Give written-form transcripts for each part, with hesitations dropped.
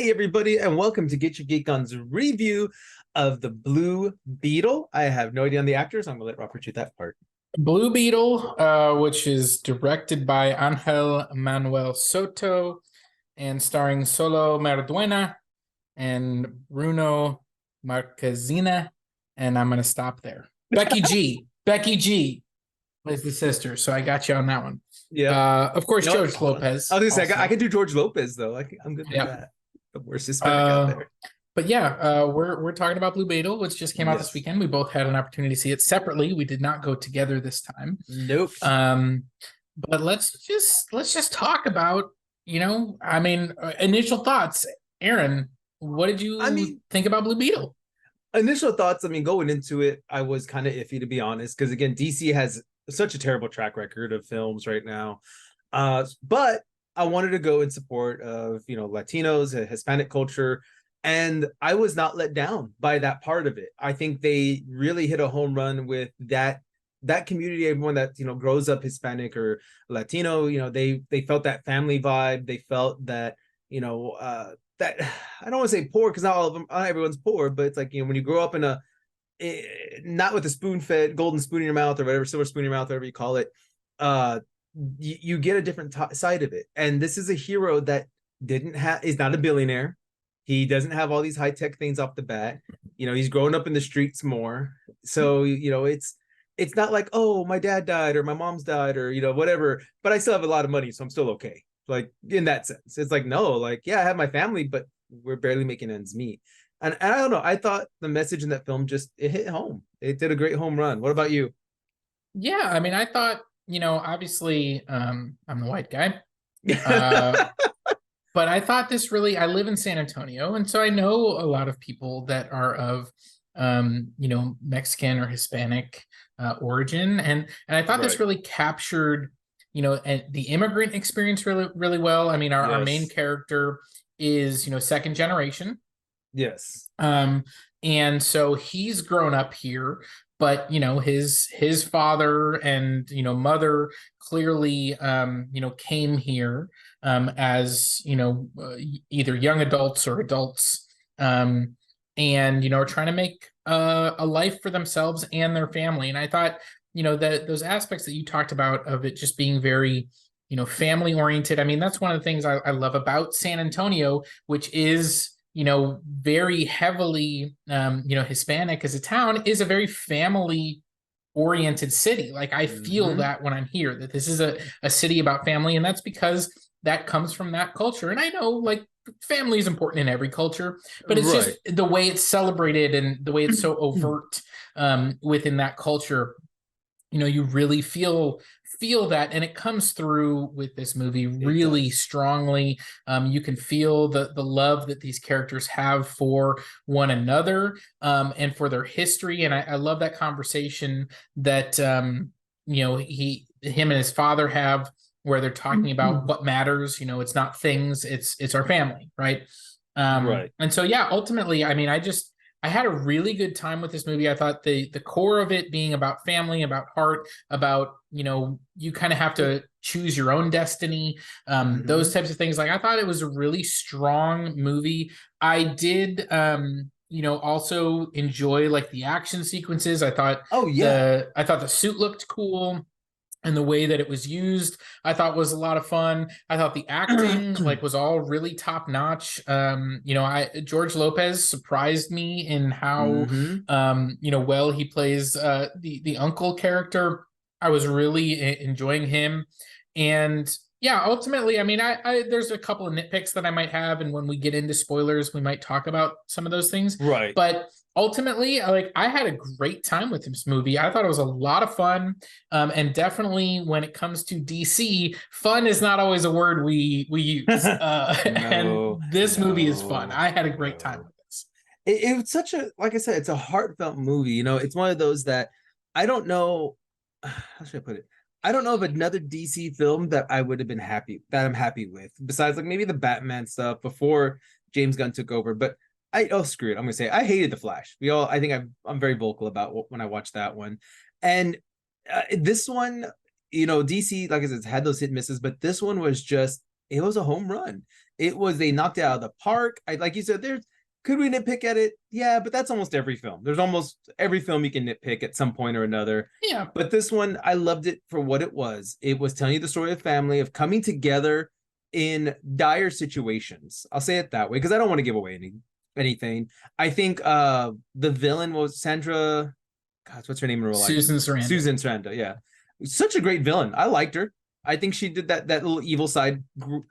Hey, everybody, and welcome to Get Your Geek On's review of the Blue Beetle. I have no idea on the actors. I'm going to let Robert shoot that part. Blue Beetle, which is directed by Angel Manuel Soto and starring Solo Marduena and Bruno Marquezina. And I'm going to stop there. Becky G. Becky G plays the sister. So I got you on that one. Yeah. Of course, George Lopez. I was going to say, I can do George Lopez, though. I'm good with that. The worst Hispanic out there. But yeah, we're talking about Blue Beetle, which just came out this weekend. We both had an opportunity to see it separately. We did not go together this time. Nope. But let's just talk about, initial thoughts. Aaron, what did you think about Blue Beetle? Initial thoughts, going into it, I was kind of iffy, to be honest, because again, DC has such a terrible track record of films right now. But I wanted to go in support of, Latinos, Hispanic culture. And I was not let down by that part of it. I think they really hit a home run with that community. Everyone that grows up Hispanic or Latino, they felt that family vibe. They felt that that I don't want to say poor, because not everyone's poor, but it's like when you grow up in not with a spoon-fed golden spoon in your mouth or whatever, silver spoon in your mouth, whatever you call it. You get a different side of it. And this is a hero that is not a billionaire. He doesn't have all these high-tech things off the bat. He's growing up in the streets more. So, it's not like, oh, my dad died or my mom's died or, whatever, but I still have a lot of money, so I'm still okay. Like, in that sense, it's like, no, like, yeah, I have my family, but we're barely making ends meet. And I don't know. I thought the message in that film it hit home. It did a great home run. What about you? Yeah, I thought, obviously, I'm the white guy. But I thought I live in San Antonio, and so I know a lot of people that are of, Mexican or Hispanic origin, and I thought this really captured, the immigrant experience really, really well. Our main character is, second generation. Yes. And so he's grown up here, but his father and mother clearly came here as either young adults or adults, and are trying to make a life for themselves and their family. And I thought that those aspects that you talked about of it just being very family oriented. That's one of the things I love about San Antonio, which is very heavily, Hispanic as a town, is a very family oriented city. Like I feel that when I'm here, that this is a city about family, and that's because that comes from that culture. And I know like family is important in every culture, but it's just the way it's celebrated and the way it's so overt within that culture. You really feel that, and it comes through with this movie really strongly. You can feel the love that these characters have for one another, and for their history. And I love that conversation that him and his father have, where they're talking about what matters. It's not things, it's our family, right? And so ultimately, I had a really good time with this movie. I thought the core of it being about family, about heart, about, you kind of have to choose your own destiny, those types of things. Like, I thought it was a really strong movie. I did, also enjoy like the action sequences. I thought, I thought the suit looked cool. And the way that it was used, I thought was a lot of fun. I thought the acting was all really top notch. George Lopez surprised me in how well he plays the uncle character. I was really enjoying him, and ultimately, I there's a couple of nitpicks that I might have, and when we get into spoilers, we might talk about some of those things. Right. But ultimately, I had a great time with this movie. I thought it was a lot of fun, and definitely when it comes to DC, fun is not always a word we use. And this movie is fun. I had a great time with this. It's such a, like I said, it's a heartfelt movie. It's one of those that I don't know. How should I put it? I don't know of another DC film that I'm happy with, besides like maybe the Batman stuff before James Gunn took over. But screw it. I'm gonna say I hated The Flash. I think I'm very vocal about when I watched that one, and this one, DC, like I said, had those hit misses, but this one was just it was a home run. It was, they knocked it out of the park. I, like you said, there's, could we nitpick at it? Yeah, but that's almost every film. There's almost every film you can nitpick at some point or another. Yeah. But this one, I loved it for what it was. It was telling you the story of family, of coming together in dire situations. I'll say it that way because I don't want to give away anything. I think the villain was Sandra. God, what's her name in real life? Susan Sarandon. Susan Sarandon. Yeah, such a great villain. I liked her. I think she did that little evil side.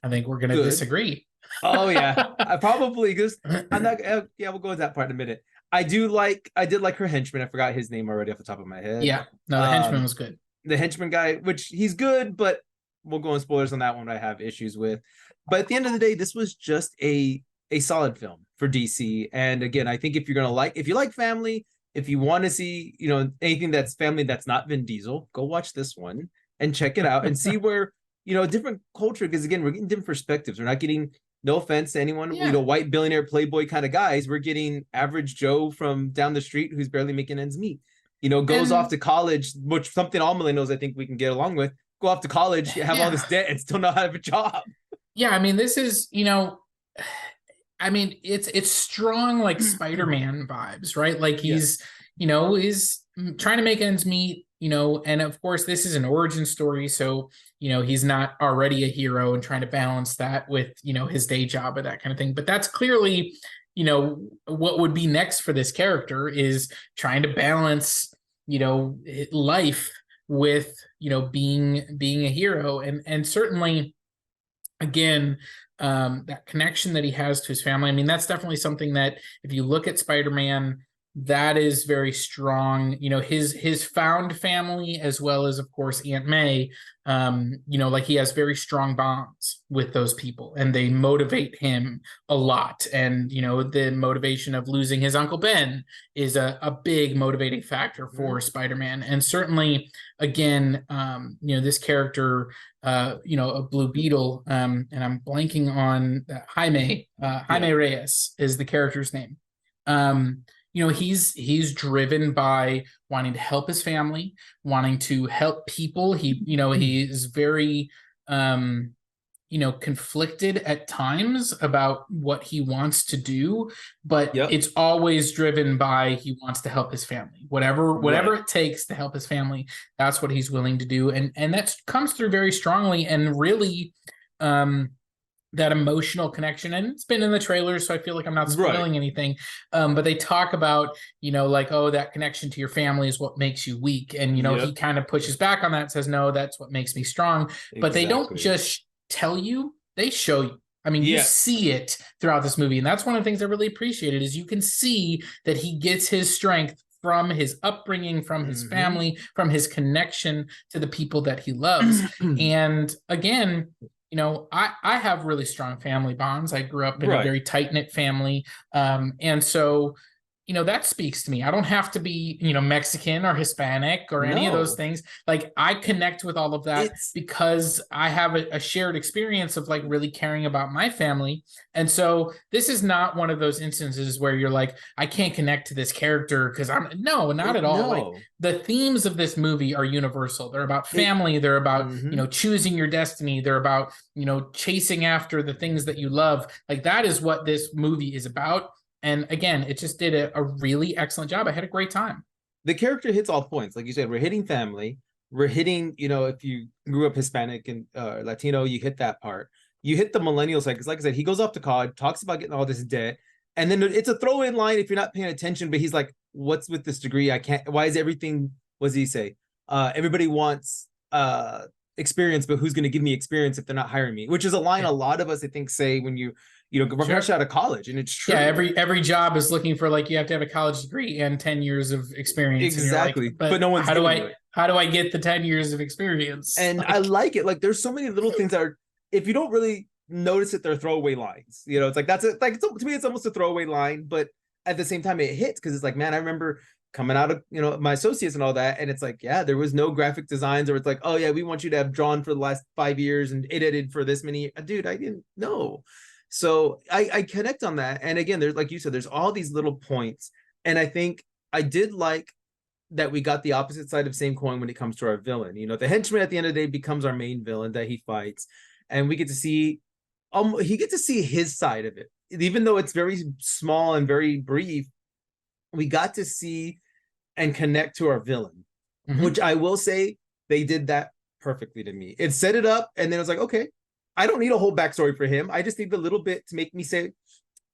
I think we're gonna disagree. Oh yeah, I probably, because I'm not. Yeah, we'll go with that part in a minute. I did like her henchman. I forgot his name already off the top of my head. Yeah, no, the henchman was good. The henchman guy, which he's good, but we'll go in spoilers on that one. I have issues with. But at the end of the day, this was just a solid film for DC. And again, I think if you're gonna if you like family, if you want to see, you know, anything that's family that's not Vin Diesel, go watch this one and check it out and see where, you know, different culture. Because again, we're getting different perspectives. We're not getting, no offense to anyone, you know, white billionaire playboy kind of guys. We're getting average Joe from down the street who's barely making ends meet. You know, goes off to college, which something all millennials I think we can get along with. Go off to college, have all this debt, and still not have a job. Yeah, I mean, this is, you know, I mean, it's strong like Spider-Man vibes, right? Like he's, you know, he's trying to make ends meet, you know, and of course this is an origin story, so you know he's not already a hero and trying to balance that with, you know, his day job or that kind of thing. But that's clearly, you know, what would be next for this character is trying to balance, you know, life with, you know, being a hero, and certainly again that connection that he has to his family. I mean, that's definitely something that if you look at Spider-Man, that is very strong. You know, his found family, as well as of course Aunt May, you know, like he has very strong bonds with those people and they motivate him a lot. And you know, the motivation of losing his Uncle Ben is a big motivating factor for Spider-Man. And certainly again, you know, this character, you know, a Blue Beetle, and I'm blanking on Jaime Reyes is the character's name. You know, he's driven by wanting to help his family, wanting to help people. He, you know, he is very, you know, conflicted at times about what he wants to do, but it's always driven by he wants to help his family. Whatever it takes to help his family, that's what he's willing to do. And that comes through very strongly and really, that emotional connection. And it's been in the trailer, so I feel like I'm not spoiling anything. But they talk about, you know, like, oh, that connection to your family is what makes you weak. And, you know, he kind of pushes back on that and says, no, that's what makes me strong. But they don't just tell you, they show you. I mean, you see it throughout this movie. And that's one of the things I really appreciated is you can see that he gets his strength from his upbringing, from his family, from his connection to the people that he loves. And again, you know, I have really strong family bonds. I grew up in a very tight-knit family. And so, you know, that speaks to me. I don't have to be, you know, Mexican or Hispanic or any of those things. Like, I connect with all of that because I have a shared experience of like really caring about my family. And so this is not one of those instances where you're like, I can't connect to this character because not at all. Like, the themes of this movie are universal. They're about family. They're about, you know, choosing your destiny. They're about, you know, chasing after the things that you love. Like, that is what this movie is about. And again, it just did a really excellent job. I had a great time. The character hits all points. Like you said, we're hitting family. We're hitting, you know, if you grew up Hispanic and Latino, you hit that part. You hit the millennial side. Because like I said, he goes off to college, talks about getting all this debt. And then it's a throw-in line if you're not paying attention. But he's like, what's with this degree? I can't. Why is everything, what does he say? Everybody wants experience, but who's going to give me experience if they're not hiring me? Which is a line a lot of us, I think, say when you know, fresh out of college, and it's true. Yeah, every job is looking for like you have to have a college degree and 10 years of experience. Exactly, like, but no one's. How do I get the 10 years of experience? And like, I like it. Like, there's so many little things that are, if you don't really notice it, they're throwaway lines. You know, it's like to me, it's almost a throwaway line, but at the same time, it hits because it's like, man, I remember coming out of, you know, my associates and all that, and it's like, yeah, there was no graphic designs, or it's like, oh yeah, we want you to have drawn for the last 5 years and edited for this many. Dude, I didn't know. So I connect on that. And again, there's, like you said, there's all these little points. And I think I did like that we got the opposite side of same coin when it comes to our villain. You know, the henchman at the end of the day becomes our main villain that he fights. And we get to see he get to see his side of it, even though it's very small and very brief. We got to see and connect to our villain, which I will say they did that perfectly to me. It set it up, and then it was like, okay, I don't need a whole backstory for him. I just need a little bit to make me say,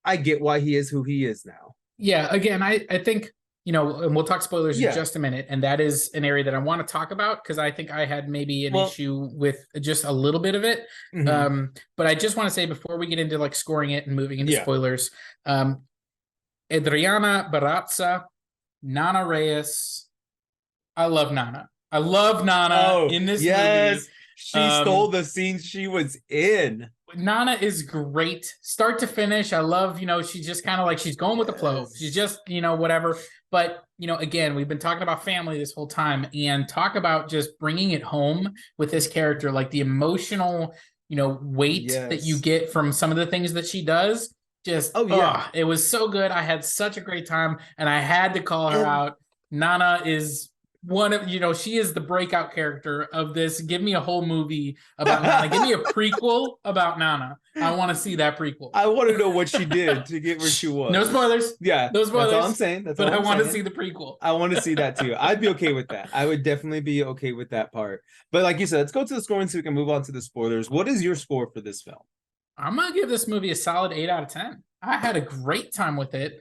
I get why he is who he is now. Yeah, again, I think, and we'll talk spoilers in just a minute, and that is an area that I want to talk about because I think I had maybe an issue with just a little bit of it. But I just want to say before we get into like scoring it and moving into spoilers, Adriana Barraza, Nana Reyes. I love Nana. I love Nana in this movie. She stole the scenes she was in. Nana is great, start to finish. I love, she's just kind of like, she's going with the flow. She's just, whatever. But, again, we've been talking about family this whole time, and talk about just bringing it home with this character, like the emotional, weight that you get from some of the things that she does. Just, it was so good. I had such a great time, and I had to call her out. Nana is one of, she is the breakout character of this. Give me a whole movie about Nana. Give me a prequel about Nana. I want to see that prequel. I want to know what she did to get where she was. No spoilers. Yeah, no spoilers. That's all I'm saying. But I want to see the prequel. I want to see that too. I'd be okay with that. I would definitely be okay with that part. But like you said, let's go to the scoring so we can move on to the spoilers. What is your score for this film? I'm going to give this movie a solid 8 out of 10. I had a great time with it.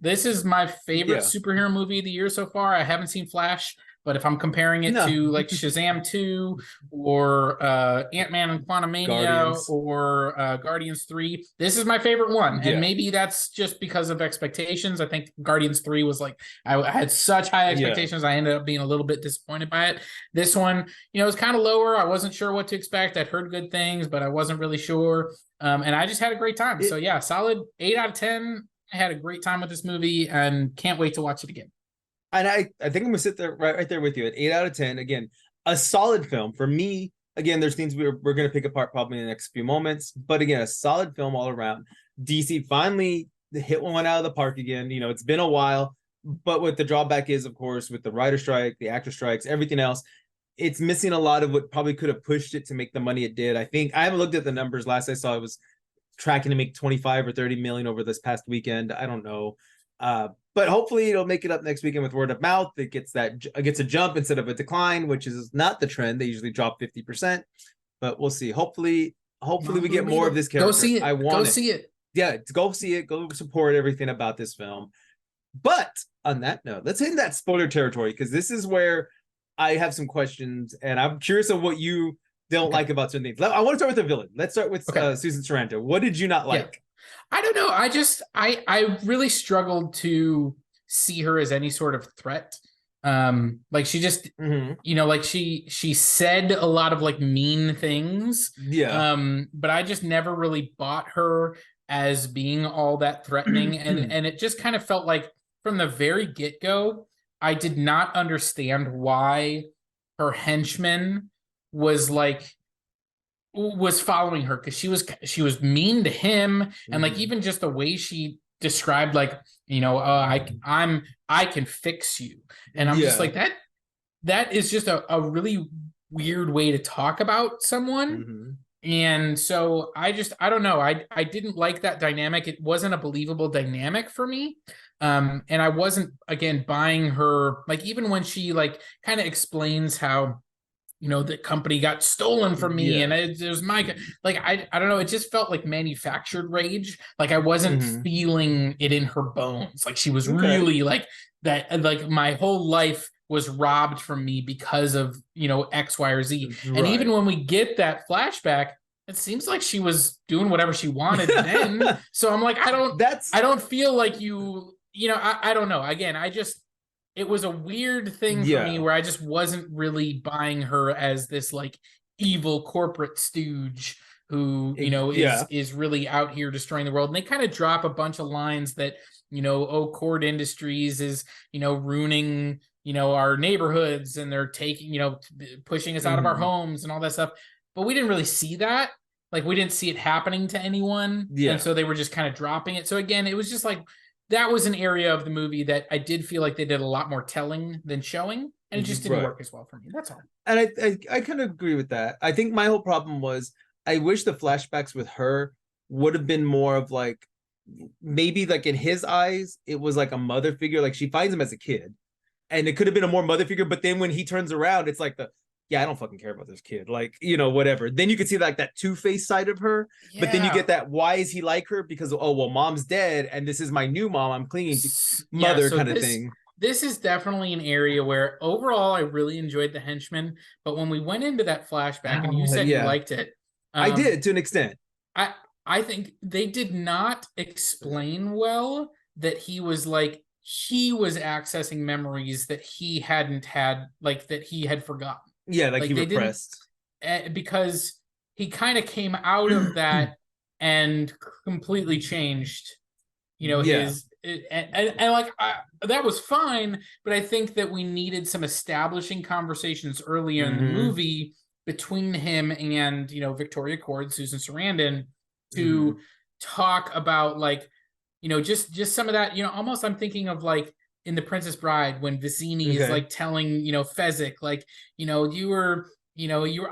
This is my favorite superhero movie of the year so far. I haven't seen Flash, but if I'm comparing it to like Shazam 2 or Ant-Man and Quantumania or Guardians 3, this is my favorite one. And maybe that's just because of expectations. I think Guardians 3 was like, I had such high expectations. I ended up being a little bit disappointed by it. This one, it was kind of lower. I wasn't sure what to expect. I'd heard good things, but I wasn't really sure. And I just had a great time. So yeah, solid 8 out of 10. I had a great time with this movie and can't wait to watch it again. And I think I'm gonna sit there right there with you at 8 out of 10. Again, a solid film for me. Again, there's things we're gonna pick apart probably in the next few moments, but again, a solid film all around. DC finally hit one out of the park again. It's been a while, but what the drawback is, of course, with the writer strike, the actor strikes, everything else, it's missing a lot of what probably could have pushed it to make the money it did. I think I haven't looked at the numbers. Last I saw, it was tracking to make 25 or 30 million over this past weekend. I don't know. But hopefully it'll make it up next weekend with word of mouth. It gets a jump instead of a decline, which is not the trend. They usually drop 50%, but we'll see. Hopefully we get more of this character. Go see it. I want go see it. Yeah, go see it. Go support everything about this film. But on that note, let's hit that spoiler territory, because this is where I have some questions, and I'm curious of what you don't like about certain things. I want to start with the villain. Let's start with Susan Sarandon. What did you not like? I don't know. I really struggled to see her as any sort of threat. Like she just, like she said a lot of like mean things. Yeah. But I just never really bought her as being all that threatening. and it just kind of felt like from the very get-go, I did not understand why her henchman was following her, because she was mean to him, and like even just the way she described like I can fix you, and I'm just like that is just a really weird way to talk about someone. And so I don't know, I didn't like that dynamic. It wasn't a believable dynamic for me. And I wasn't, again, buying her, like even when she like kind of explains how the company got stolen from me, and it was my, like, I don't know. It just felt like manufactured rage. Like I wasn't feeling it in her bones. Like she was really like that. Like my whole life was robbed from me because of, X, Y, or Z. Right. And even when we get that flashback, it seems like she was doing whatever she wanted then. So I'm like, I don't feel like I don't know. Again, it was a weird thing for me where I just wasn't really buying her as this like evil corporate stooge who, is really out here destroying the world. And they kind of drop a bunch of lines that, Cord Industries is, ruining, our neighborhoods, and they're taking, pushing us out of our homes and all that stuff. But we didn't really see that. Like we didn't see it happening to anyone. Yeah. And so they were just kind of dropping it. So again, it was just like, that was an area of the movie that I did feel like they did a lot more telling than showing, and it just didn't work as well for me. That's all. And I kind of agree with that. I think my whole problem was I wish the flashbacks with her would have been more of like, maybe like in his eyes, it was like a mother figure. Like she finds him as a kid, and it could have been a more mother figure. But then when he turns around, it's like yeah, I don't fucking care about this kid. Like, whatever. Then you could see like that two-faced side of her. But then you Yeah. get that, why is he like her? Because, oh, well, mom's dead, and this is my new mom I'm clinging to, Yeah, mother so kind of this thing. this is definitely an area where overall I really enjoyed the henchman, but when we went into that flashback and you said you Yeah, liked it, I um, did to an extent. I I think they did not explain well that he was accessing memories that he hadn't had, like that he had forgotten. Yeah, like he Like they didn't, repressed. because he kind of came out of that and completely changed, Yeah. his and like that was fine, but I think that we needed some establishing conversations earlier in the Mm-hmm. movie between him and Victoria Cord, Susan Sarandon, Mm-hmm. to talk about, like, just some of that, almost I'm thinking of like in The Princess Bride when Vicini is Okay. like telling Fezzik, like, you were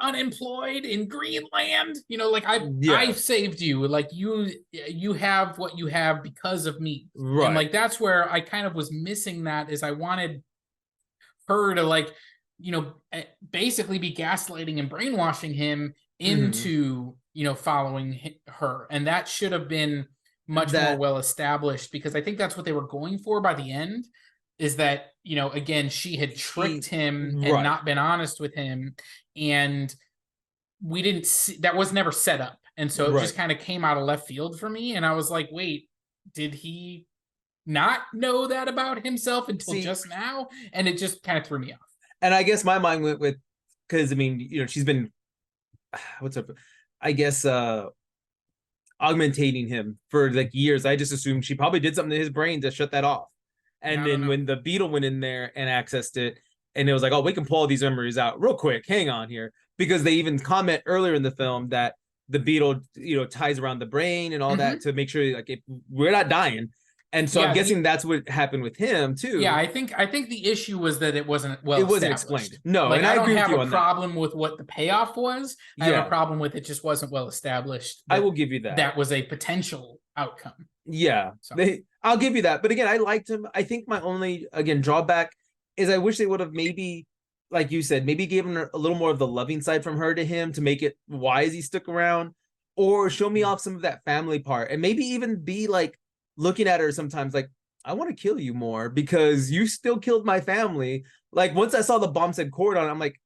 unemployed in Greenland, like I Yeah. saved you, like you have what you have because of me. And Right. like that's where I kind of was missing that, is I wanted her to, like, basically be gaslighting and brainwashing him Mm-hmm. into following her, and that should have been much more That well established, because I think that's what they were going for by the end, is that again, she had tricked she him and right. not been honest with him, and we didn't see that, was never set up, and so it just Right. kind of came out of left field for me, and I was like, wait, did he not know that about himself until See, just now? And it just kind of threw me off. and I guess my mind went with, because I mean, she's been, what's up, I guess, augmentating him for like years. I just assumed she probably did something to his brain to shut that off. Yeah, And I don't then know. when the Beetle went in there and accessed it, and it was like, oh, we can pull all these memories out real quick. Hang on here. Because they even comment earlier in the film that the Beetle, ties around the brain and all that Mm-hmm. to make sure, like, if we're not dying. And so I'm Yeah, guessing that's what happened with him yeah. too. I think the issue was that it wasn't well It wasn't explained. established. No, Like, and I I don't agree with have you a on that. problem with what the payoff was. I have a Yeah, problem with it just wasn't well established I will that give you that. that was a potential outcome. Yeah, So I'll give you that. But again, I liked him. I think my only, again, drawback is I wish they would have maybe, like you said, maybe given her a little more of the loving side from her to him to make it, why is he stuck around, or show me off some of that family part, and maybe even be like looking at her sometimes like, I want to kill you more because you still killed my family. Like once I saw the bomb said cord on it, I'm like,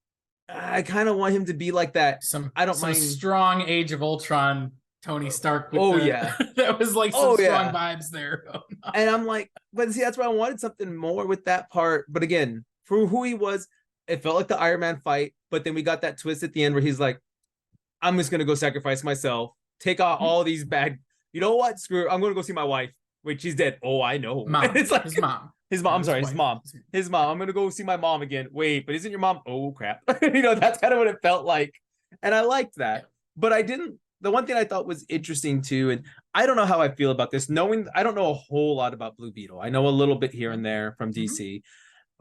I kind of want him to be like that. some I don't some mind. strong Age of Ultron Tony Stark with Oh the yeah. that was like some Oh strong yeah. vibes there. And I'm like, but see, that's why I wanted something more with that part. But again, for who he was, it felt like the Iron Man fight. But then we got that twist at the end where he's like, I'm just gonna go sacrifice myself, take out all these bad. You know what? Screw it. I'm gonna go see my wife. Wait, she's dead. Oh, I know. And Mom, it's like his mom, his mom. I'm his sorry, his wife. mom. His mom. I'm gonna go see my mom again. Wait, but isn't your mom? Oh crap. That's kind of what it felt like, and I liked Yeah. that. But I didn't. The one thing I thought was interesting too, and I don't know how I feel about this. Knowing I don't know a whole lot about Blue Beetle. I know a little bit here and there from Mm-hmm. DC.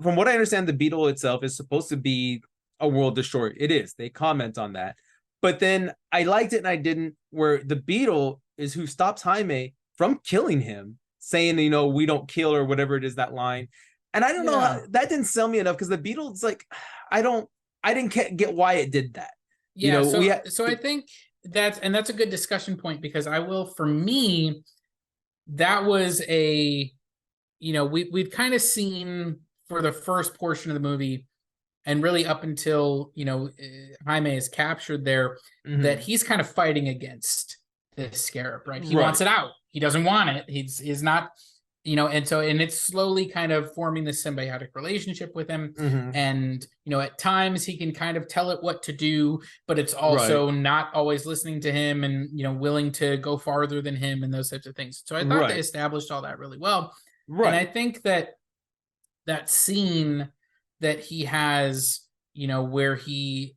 From what I understand, the Beetle itself is supposed to be a world destroyer. It is. They comment on that. But then I liked it and I didn't, where the Beetle is who stops Jaime from killing him, saying, we don't kill, or whatever it is, that line. And I don't know how Yeah. that didn't sell me enough, because the Beetle's like, I didn't get why it did that. Yeah, We so had so I think that's a good discussion point, because I will, for me, that was a, we've kind of seen for the first portion of the movie, and really up until Jaime is captured there, that Mhm. he's kind of fighting against this scarab, right? He wants Right. it out. He doesn't want it. He's not, and it's slowly kind of forming this symbiotic relationship with him. Mhm. And at times he can kind of tell it what to do, but it's Right. also not always listening to him, and willing to go farther than him, and those types of things. So I thought they Right. established all that really well. And I Right. think that scene that he has, where he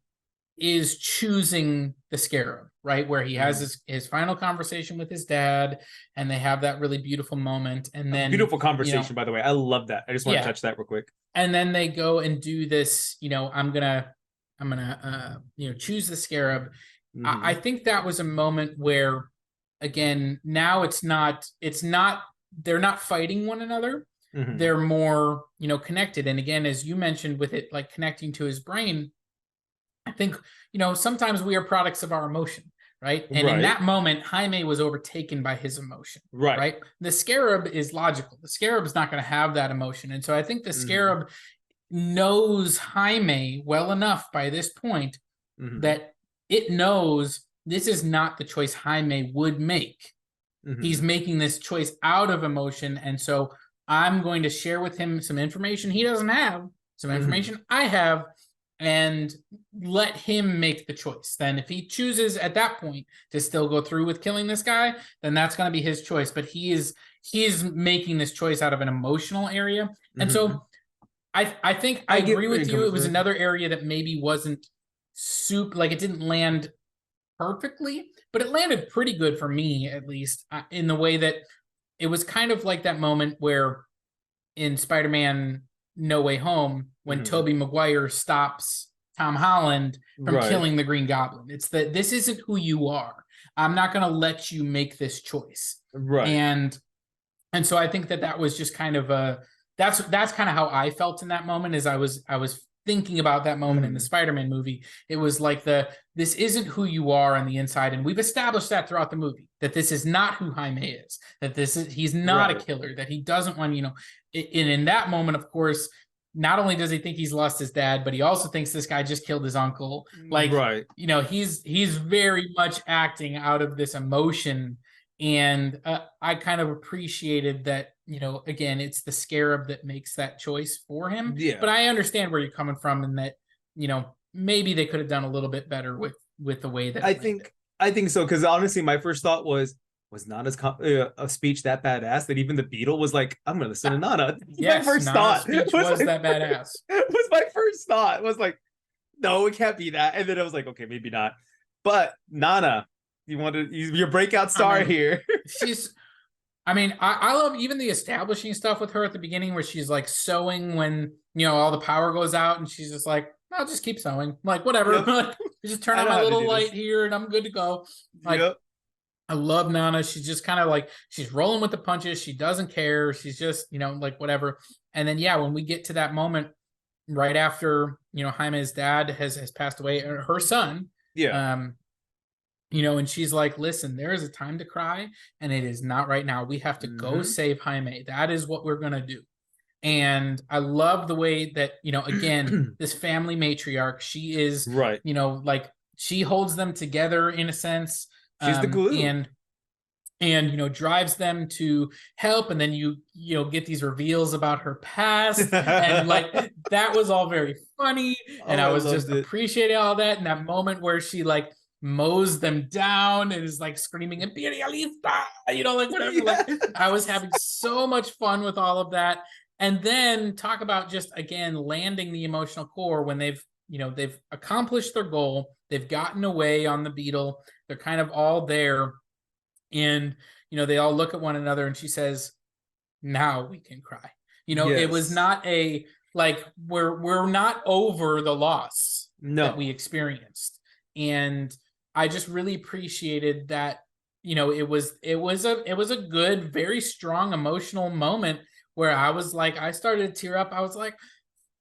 is choosing the scarab, right? Where he has Mhm. his final conversation with his dad, and they have that really beautiful moment. And A then, beautiful conversation, by the way. I love that. I just want to yeah. touch that real quick. And then they go and do this, I'm gonna choose the scarab. I think that was a moment where, again, now it's not they're not fighting one another. They're more, connected. And again, as you mentioned with it, like connecting to his brain, I think, sometimes we are products of our emotion, right? And in that moment, Jaime was overtaken by his emotion, right? The scarab is logical. The scarab is not going to have that emotion. And so I think the scarab knows Jaime well enough by this point that it knows this is not the choice Jaime would make. He's making this choice out of emotion. And so I'm going to share with him some information he doesn't have, some information I have, and let him make the choice. Then if he chooses at that point to still go through with killing this guy, then that's going to be his choice. But he is making this choice out of an emotional area. And so I think I agree with you. It was another area that maybe wasn't super, like it didn't land perfectly, but it landed pretty good for me, at least, in the way that it was kind of like that moment where in Spider-Man No Way Home, when Tobey Maguire stops Tom Holland from killing the Green Goblin. It's that this isn't who you are. I'm not going to let you make this choice. And so I think that was just kind of that's kind of how I felt in that moment, as I was thinking about that moment in the Spider-Man movie. It was like this isn't who you are on the inside. And we've established that throughout the movie, that this is not who Jaime is, that he's not a killer, that he doesn't want, and in that moment, of course, not only does he think he's lost his dad, but he also thinks this guy just killed his uncle. Like, he's very much acting out of this emotion. And I kind of appreciated that, again, it's the scarab that makes that choice for him. Yeah. But I understand where you're coming from, and that, maybe they could have done a little bit better with the way that I think so. Because honestly, my first thought was Nana's a speech that badass that even the Beetle was like, I'm going to listen to Nana. Yes, my first thought speech was that badass. Was my first thought. It was like, no, it can't be that. And then I was like, okay, maybe not. But Nana, your breakout star here. I love even the establishing stuff with her at the beginning, where she's like sewing when, all the power goes out, and she's just like, I'll just keep sewing. I'm like, whatever. Just turn on my little light here and I'm good to go. Like, I love Nana. She's just kind of like, she's rolling with the punches. She doesn't care. She's just, like whatever. And then, when we get to that moment right after, Jaime's dad has passed away, or her son. Yeah. And she's like, listen, there is a time to cry, and it is not right now. We have to go save Jaime. That is what we're going to do. And I love the way that, again, this family matriarch, she is, like she holds them together in a sense. She's the glue. And drives them to help, and then you get these reveals about her past, and like that was all very funny, and I was just appreciating all that. And that moment where she like mows them down and is like screaming "Imperialista," like whatever. Like, I was having so much fun with all of that. And then talk about just again landing the emotional core when they've accomplished their goal. They've gotten away on the Beetle. They're kind of all there. And, they all look at one another, and she says, now we can cry. It was not like, we're not over the loss that we experienced. And I just really appreciated that, it was a good, very strong emotional moment where I was like, I started to tear up. I was like,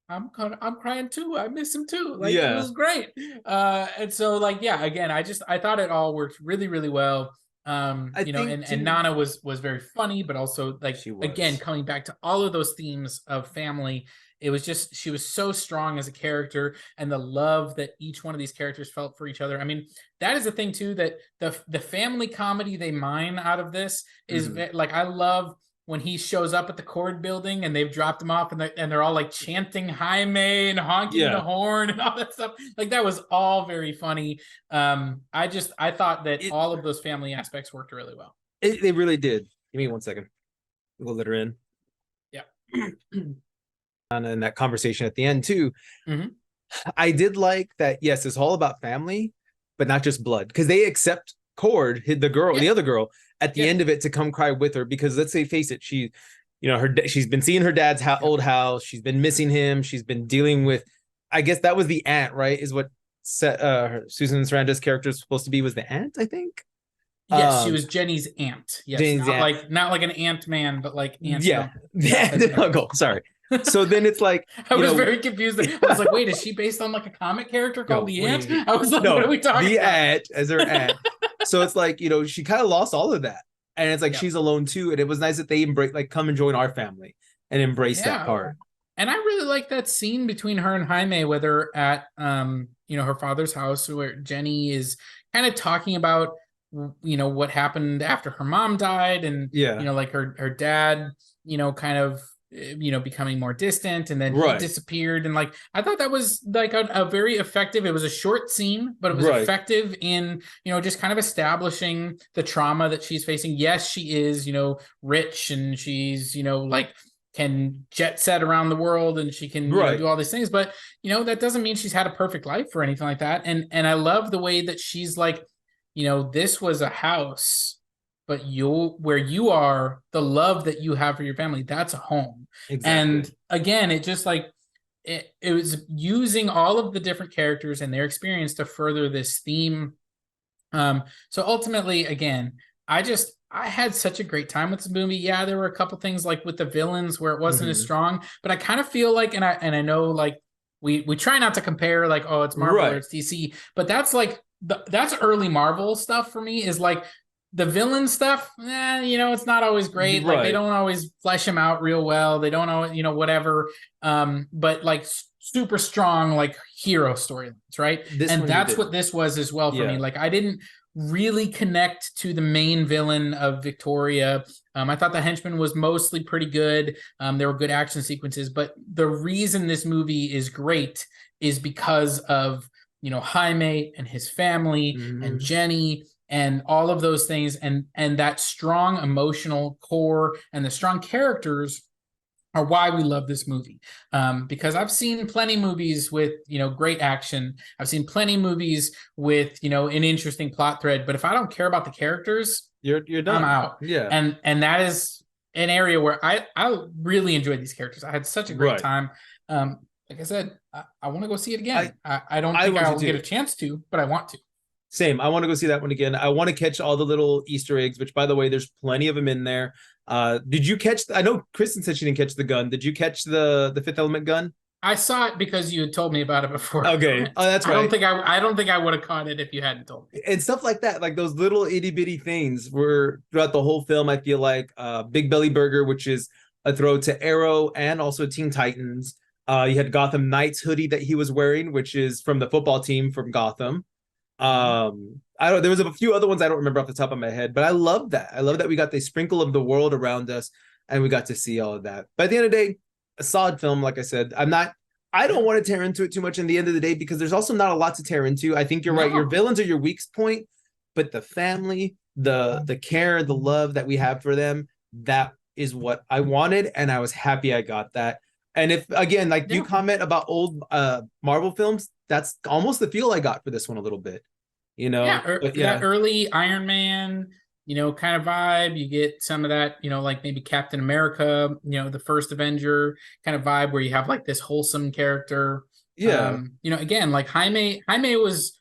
I'm crying too. I miss him too. Like, it was great. And so like, again, I thought it all worked really, really well. And Nana was very funny, but also like, again, coming back to all of those themes of family, it was just, she was so strong as a character, and the love that each one of these characters felt for each other. I mean, that is the thing too, that the family comedy they mine out of this is like, I love when he shows up at the Cord building and they've dropped him off, and they're all like chanting Jaime and honking the horn and all that stuff. Like, that was all very funny. I thought that all of those family aspects worked really well. They really did. Give me 1 second. We'll let her in. Yeah. And in that conversation at the end too, I did like that. Yes, it's all about family, but not just blood, because they accept Cord, the girl, the other girl, at the end of it to come cry with her, because let's face it, she's been seeing her dad's old house. She's been missing him. She's been dealing with, I guess that was the aunt, right? Is what Susan Sarandon's character is supposed to be was the aunt, I think. Yes, she was Jenny's aunt. Yes, Jenny's aunt. not like an ant man, but like aunt. Yeah, Yeah, uncle. Sorry. So then it's like I was very confused. I was like, wait, is she based on like a comic character called the Ant? I was like, no, what are we talking the about? aunt as her aunt. So it's like, she kind of lost all of that. And it's like she's alone too. And it was nice that they come and join our family and embrace that part. And I really like that scene between her and Jaime, where they're at her father's house, where Jenny is kind of talking about what happened after her mom died, and like her dad, kind of becoming more distant, and then he disappeared. And like I thought that was like a very effective, it was a short scene, but it was effective in just kind of establishing the trauma that she's facing. Yes, she is rich, and she's like can jet set around the world, and she can do all these things, but that doesn't mean she's had a perfect life or anything like that. And I love the way that she's like, this was a house, but where you are, the love that you have for your family, that's a home. Exactly. And again, it just like it was using all of the different characters and their experience to further this theme. So ultimately, again, I had such a great time with this movie. Yeah, there were a couple things like with the villains where it wasn't as strong, but I kind of feel like, and I know like we try not to compare like, oh, it's Marvel or it's DC, but that's like that's early Marvel stuff for me, is like the villain stuff. It's not always great. Like they don't always flesh them out real well. They don't always, whatever. But like super strong like hero storylines, right? And that's what this was as well for me. Like I didn't really connect to the main villain of Victoria. I thought the henchman was mostly pretty good. There were good action sequences, but the reason this movie is great is because of Jaime and his family and Jenny and all of those things, and that strong emotional core and the strong characters are why we love this movie. Because I've seen plenty movies with, great action. I've seen plenty movies with, an interesting plot thread. But if I don't care about the characters, you're done. I'm out. Yeah. And that is an area where I really enjoyed these characters. I had such a great time. Like I said, I want to go see it again. I don't think I'll get a chance to, but I want to. Same. I want to go see that one again. I want to catch all the little Easter eggs, which, by the way, there's plenty of them in there. Did you catch? I know Kristen said she didn't catch the gun. Did you catch the Fifth Element gun? I saw it because you had told me about it before. Okay. Oh, that's right. I don't think I would have caught it if you hadn't told me. And stuff like that, like those little itty bitty things were throughout the whole film. I feel like Big Belly Burger, which is a throw to Arrow and also Teen Titans. You had Gotham Knights hoodie that he was wearing, which is from the football team from Gotham. There was a few other ones I don't remember off the top of my head, but I love that. I love that we got the sprinkle of the world around us and we got to see all of that. But at the end of the day, a solid film. Like I said, I don't want to tear into it too much in the end of the day, because there's also not a lot to tear into. I think you're right. Your villains are your weak point, but the family, the care, the love that we have for them, that is what I wanted. And I was happy I got that. And if, again, like you comment about old Marvel films, that's almost the feel I got for this one a little bit, that early Iron Man, kind of vibe. You get some of that, like maybe Captain America, the first Avenger kind of vibe, where you have like this wholesome character. Yeah. Again, like Jaime was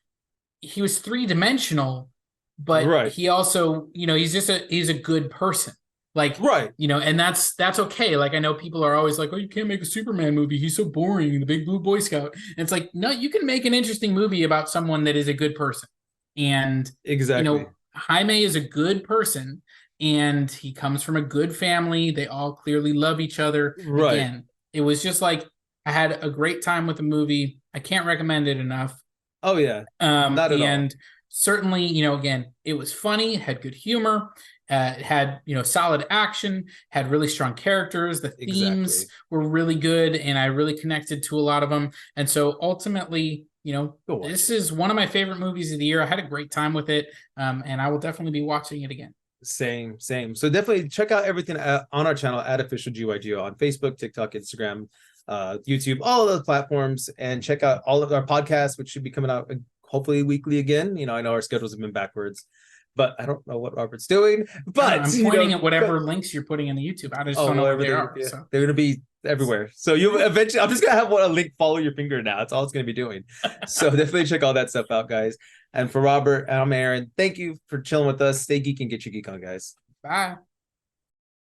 3-dimensional, but he also, he's a good person. Like, and that's okay. Like, I know people are always like, oh, you can't make a Superman movie, he's so boring, the big blue Boy Scout. And it's like, no, you can make an interesting movie about someone that is a good person. And exactly, Jaime is a good person, and he comes from a good family. They all clearly love each other. Again, it was just like, I had a great time with the movie. I can't recommend it enough. Oh yeah. Not at all. Certainly, again, it was funny, had good humor, had, solid action, had really strong characters. The themes were really good, and I really connected to a lot of them. And so ultimately, this is one of my favorite movies of the year. I had a great time with it, and I will definitely be watching it again. Same. So definitely check out everything on our channel at Official GYGO on Facebook, TikTok, Instagram, YouTube, all of those platforms, and check out all of our podcasts, which should be coming out hopefully weekly again. I know our schedules have been backwards, but I don't know what Robert's doing. But I'm pointing at whatever links you're putting in the YouTube. I just don't know where they are. So. They're going to be everywhere. So you eventually, I'm just gonna have a link follow your finger now. That's all it's gonna be doing. So definitely check all that stuff out, guys. And for Robert, I'm Aaron. Thank you for chilling with us. Stay geek and get your geek on, guys. Bye.